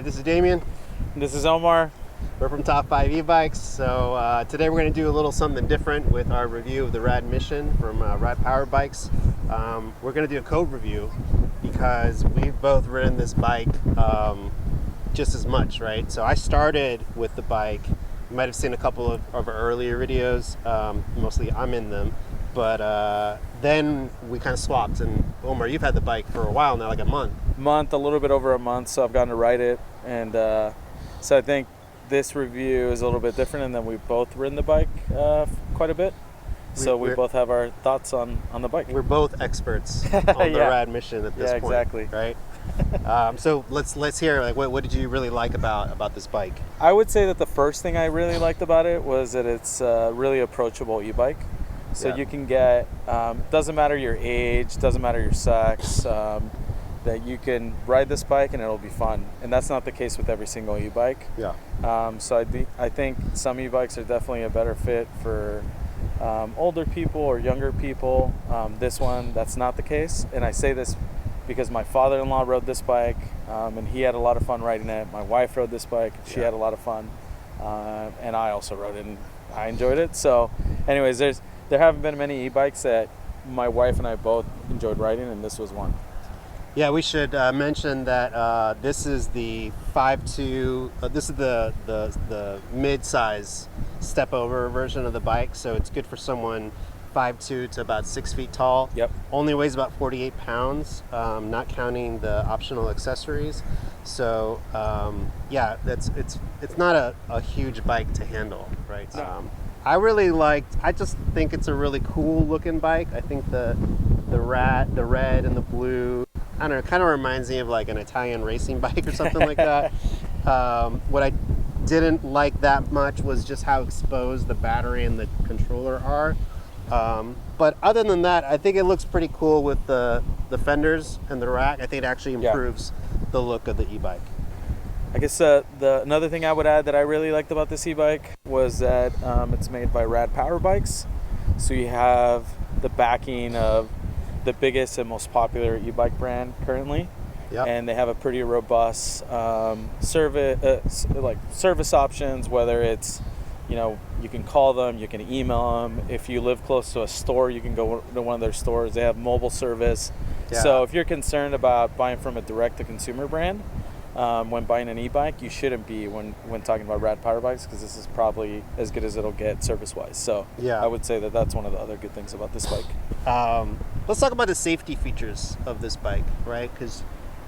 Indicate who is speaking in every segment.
Speaker 1: this is Damien.
Speaker 2: This is Omar.
Speaker 1: We're from Top 5 eBikes. So today we're going to do a little something different with our review of the RadMission from Rad Power Bikes. We're going to do a code review because we've both ridden this bike just as much, right? So I started with the bike. You might have seen a couple of our earlier videos. Mostly I'm in them. But then we kind of swapped, and Omar, you've had the bike for a while now, like a month.
Speaker 2: A little bit over a month, so I've gotten to ride it. And so I think this review is a little bit different, and then we've both ridden the bike quite a bit. So we both have our thoughts on the bike.
Speaker 1: We're both experts on the RadMission at this point.
Speaker 2: Yeah, exactly.
Speaker 1: Right? So let's hear, like, what did you really like about this bike?
Speaker 2: I would say that the first thing I really liked about it was that it's a really approachable e-bike. So you can get, doesn't matter your age, doesn't matter your sex, that you can ride this bike and it'll be fun. And that's not the case with every single e-bike.
Speaker 1: Yeah.
Speaker 2: So I think some e-bikes are definitely a better fit for older people or younger people. This one, that's not the case. And I say this because my father-in-law rode this bike and he had a lot of fun riding it. My wife rode this bike, she had a lot of fun. And I also rode it and I enjoyed it. So anyways, there haven't been many e-bikes that my wife and I both enjoyed riding, and this was one.
Speaker 1: Yeah, we should mention that this is the 5.2. This is the mid-size step-over version of the bike, so it's good for someone 5'2" to about 6 feet tall.
Speaker 2: Yep.
Speaker 1: Only weighs about 48 pounds, not counting the optional accessories. So yeah, it's not a huge bike to handle, right?
Speaker 2: No.
Speaker 1: I just think it's a really cool looking bike. I think the red and the blue, I don't know, it kind of reminds me of like an Italian racing bike or something like that. What I didn't like that much was just how exposed the battery and the controller are. But other than that, I think it looks pretty cool with the fenders and the rack. I think it actually improves the look of the e-bike.
Speaker 2: I guess another thing I would add that I really liked about this e-bike was that it's made by Rad Power Bikes. So you have the backing of the biggest and most popular e-bike brand currently. Yep. And they have a pretty robust service options, whether it's, you can call them, you can email them. If you live close to a store, you can go to one of their stores. They have mobile service. Yeah. So if you're concerned about buying from a direct-to-consumer brand, when buying an e-bike, you shouldn't be when talking about Rad Power Bikes, because this is probably as good as it'll get service-wise. So yeah, I would say that that's one of the other good things about this bike.
Speaker 1: Let's talk about the safety features of this bike, right? Because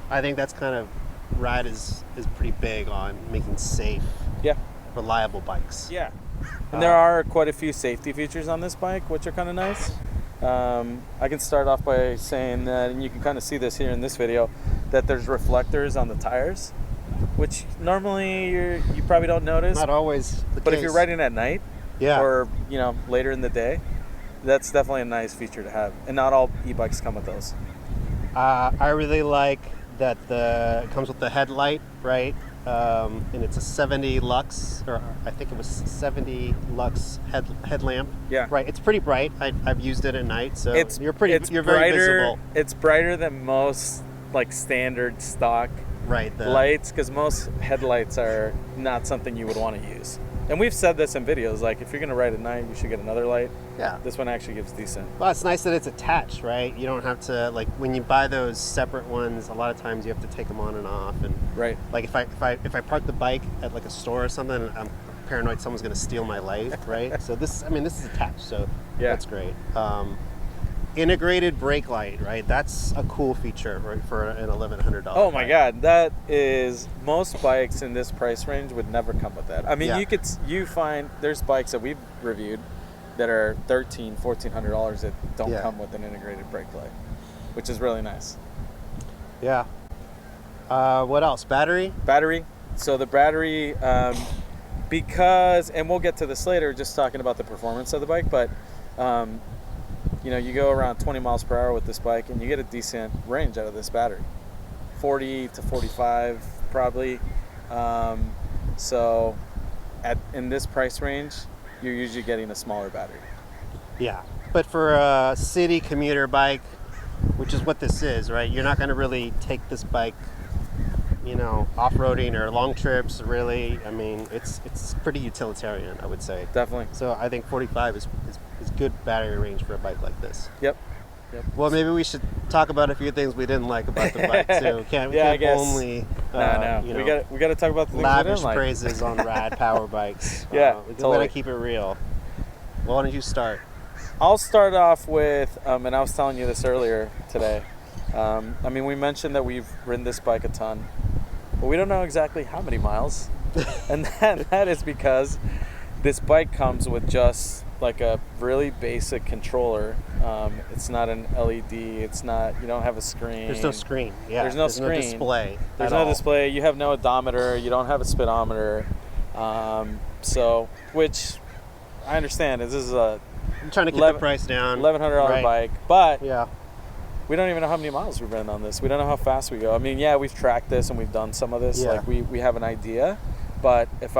Speaker 1: I think that's kind of, Rad is pretty big on making safe, reliable bikes.
Speaker 2: Yeah, and there are quite a few safety features on this bike, which are kind of nice. I can start off by saying that, and you can kind of see this here in this video, that there's reflectors on the tires, which normally you probably don't notice.
Speaker 1: Not always the
Speaker 2: But
Speaker 1: case.
Speaker 2: If you're riding at night, or later in the day, that's definitely a nice feature to have. And not all e-bikes come with those.
Speaker 1: I really like that it comes with the headlight, right? And it's a 70 lux, or I think it was 70 lux headlamp.
Speaker 2: Yeah.
Speaker 1: Right. It's pretty bright. I've used it at night, so you're
Speaker 2: brighter,
Speaker 1: very visible.
Speaker 2: It's brighter than most standard stock lights, because most headlights are not something you would want to use. And we've said this in videos, like if you're going to ride at night, you should get another light. Yeah. This one actually gives decent.
Speaker 1: Well, it's nice that it's attached, right? You don't have to, like, when you buy those separate ones, a lot of times you have to take them on and off. And like if I park the bike at like a store or something, I'm paranoid someone's going to steal my light, right? So this is attached, so that's great. Integrated brake light, right? That's a cool feature, right, for an $1,100.
Speaker 2: Oh my God, that is, most bikes in this price range would never come with that. I mean, you find there's bikes that we've reviewed that are $1,300, $1,400 that don't come with an integrated brake light, which is really nice. Yeah.
Speaker 1: What else? Battery.
Speaker 2: So the battery, because, and we'll get to this later, just talking about the performance of the bike, but you go around 20 miles per hour with this bike and you get a decent range out of this battery. 40 to 45 probably. So in this price range, you're usually getting a smaller battery.
Speaker 1: Yeah, but for a city commuter bike, which is what this is, right? You're not going to really take this bike, you know, off-roading or long trips, really. I mean, it's pretty utilitarian, I would say.
Speaker 2: Definitely.
Speaker 1: So I think 45 is good battery range for a bike like this.
Speaker 2: Yep.
Speaker 1: Well, maybe we should talk about a few things we didn't like about the bike too. We
Speaker 2: I
Speaker 1: can't
Speaker 2: guess.
Speaker 1: only
Speaker 2: You know, we got to talk about the things we
Speaker 1: lavish
Speaker 2: didn't like.
Speaker 1: praises on Rad Power Bikes.
Speaker 2: Yeah,
Speaker 1: we
Speaker 2: totally.
Speaker 1: gotta keep it real. Well, why don't you start?
Speaker 2: I'll start off with, and I was telling you this earlier today. I mean, we mentioned that we've ridden this bike a ton, but we don't know exactly how many miles, and that is because this bike comes with just like a really basic controller. It's not an LED. It's not. You don't have a screen.
Speaker 1: There's no screen. Yeah.
Speaker 2: There's no screen.
Speaker 1: No display.
Speaker 2: There's no display. You have no odometer. You don't have a speedometer. So, which I understand this is a
Speaker 1: I'm trying to keep the price down.
Speaker 2: $1,100 bike, but
Speaker 1: yeah,
Speaker 2: we don't even know how many miles we've ridden on this. We don't know how fast we go. I mean, yeah, we've tracked this and we've done some of this.
Speaker 1: Yeah.
Speaker 2: Like we have an idea. But if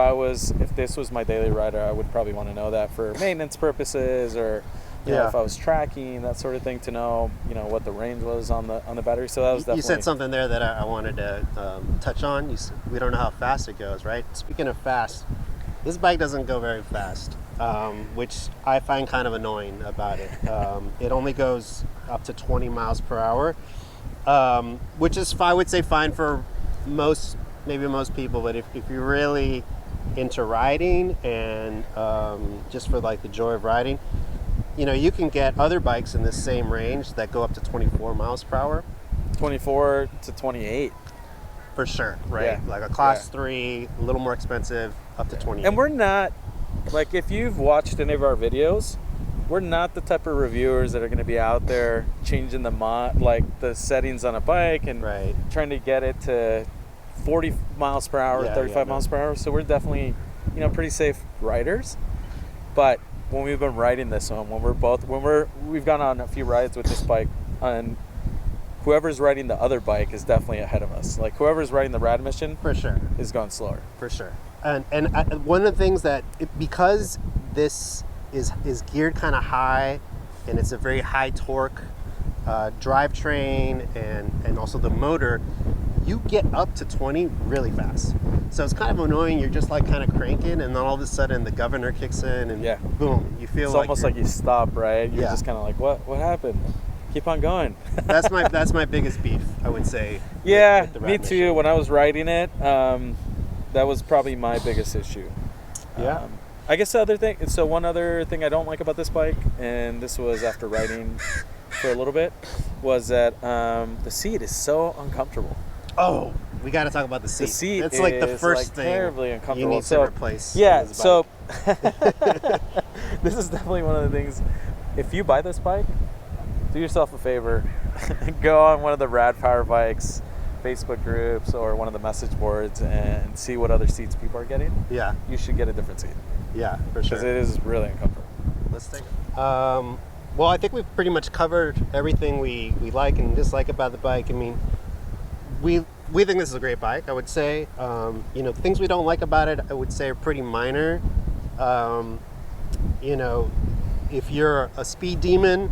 Speaker 2: this was my daily rider, I would probably want to know that for maintenance purposes, or you know, if I was tracking, that sort of thing, to know, you know, what the range was on the battery. So that was definitely.
Speaker 1: You said something there that I wanted to touch on. We don't know how fast it goes, right? Speaking of fast, this bike doesn't go very fast, which I find kind of annoying about it. It only goes up to 20 miles per hour, which is, I would say, fine for maybe most people, but if you're really into riding and just for like the joy of riding, you know, you can get other bikes in this same range that go up to 24 miles per hour.
Speaker 2: 24 to 28.
Speaker 1: For sure, right?
Speaker 2: Yeah.
Speaker 1: Like a class 3, a little more expensive, up to 28.
Speaker 2: And we're not, like, if you've watched any of our videos, we're not the type of reviewers that are going to be out there changing the settings on a bike and trying to get it to 40 miles per hour, 35 miles per hour. So we're definitely, you know, pretty safe riders. But when we've been riding this one, we've gone on a few rides with this bike, and whoever's riding the other bike is definitely ahead of us. Like, whoever's riding the RadMission
Speaker 1: for sure
Speaker 2: is going slower.
Speaker 1: For sure. And one of the things that because this is geared kind of high, and it's a very high torque drivetrain, and also the motor, you get up to 20 really fast. So it's kind of annoying. You're just like kind of cranking, and then all of a sudden the governor kicks in, and boom, you feel
Speaker 2: it's
Speaker 1: like
Speaker 2: almost like you stop, right? You're just kind of like, what happened? Keep on going.
Speaker 1: That's my biggest beef, I would say.
Speaker 2: Yeah,
Speaker 1: with the
Speaker 2: me
Speaker 1: RadMission.
Speaker 2: too. When I was riding it, that was probably my biggest issue.
Speaker 1: Yeah.
Speaker 2: I guess one other thing I don't like about this bike, and this was after riding for a little bit, was that the seat is so uncomfortable.
Speaker 1: Oh, we got to talk about the seat.
Speaker 2: The seat
Speaker 1: It's
Speaker 2: is
Speaker 1: like the first thing
Speaker 2: terribly uncomfortable.
Speaker 1: you need to replace.
Speaker 2: Yeah,
Speaker 1: with this
Speaker 2: so
Speaker 1: bike.
Speaker 2: this is definitely one of the things. If you buy this bike, do yourself a favor, go on one of the Rad Power Bikes Facebook groups or one of the message boards and see what other seats people are getting.
Speaker 1: Yeah.
Speaker 2: You should get a different seat.
Speaker 1: Yeah, for sure.
Speaker 2: Because it is really uncomfortable.
Speaker 1: Let's take it. Well, I think we've pretty much covered everything we like and dislike about the bike. I mean, we think this is a great bike, I would say. You know, things we don't like about it, I would say, are pretty minor. You know, if you're a speed demon,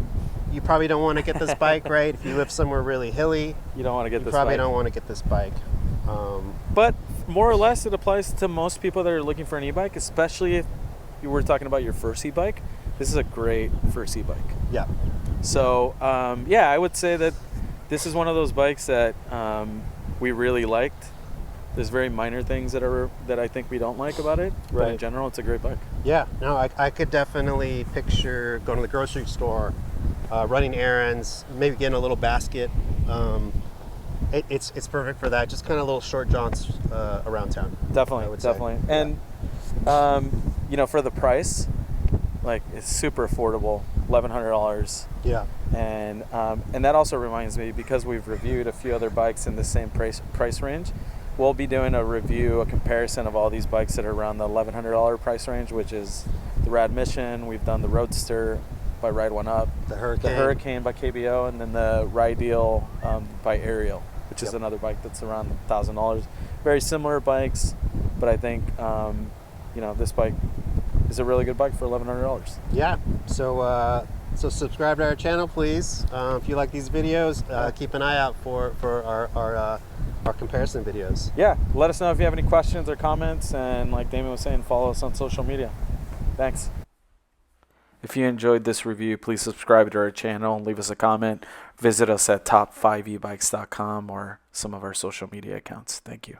Speaker 1: you probably don't want to get this bike, right? If you live somewhere really hilly,
Speaker 2: you don't want to get this bike.
Speaker 1: You probably don't want to get this bike.
Speaker 2: But more or less, it applies to most people that are looking for an e-bike, especially if you were talking about your first e-bike. This is a great first e-bike.
Speaker 1: Yeah.
Speaker 2: So, I would say that this is one of those bikes that we really liked. There's very minor things that I think we don't like about it, but in general, it's a great bike.
Speaker 1: Yeah, no, I could definitely picture going to the grocery store, running errands, maybe getting a little basket. It's perfect for that. Just kind of little short jaunts around town.
Speaker 2: Definitely. And you know, for the price, like, it's super affordable, $1,100.
Speaker 1: Yeah.
Speaker 2: And that also reminds me, because we've reviewed a few other bikes in the same price range, we'll be doing a comparison of all these bikes that are around the $1,100 price range, which is the RadMission. We've done the Roadster by Ride One Up,
Speaker 1: the
Speaker 2: Hurricane by KBO, and then the Rideal by Ariel, which is another bike that's around $1,000. Very similar bikes, but I think you know, this bike is a really good bike for $1,100.
Speaker 1: Yeah. So So subscribe to our channel, please. If you like these videos, keep an eye out for our comparison videos.
Speaker 2: Yeah, let us know if you have any questions or comments, and like Damon was saying, follow us on social media. Thanks. If you enjoyed this review, please subscribe to our channel, leave us a comment, visit us at top5ebikes.com or some of our social media accounts. Thank you.